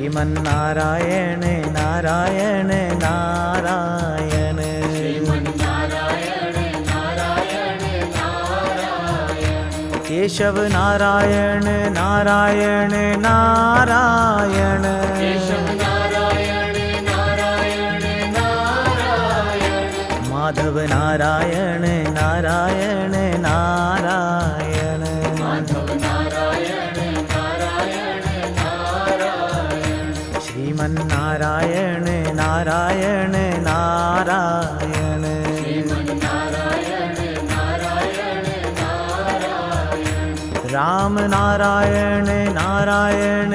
Shriman Narayan Narayan Narayan, Keshav Narayan Narayan Narayan, Madhav Narayan Narayan Narayan, Shriman Narayan Narayan Narayan, Ram Narayan Narayan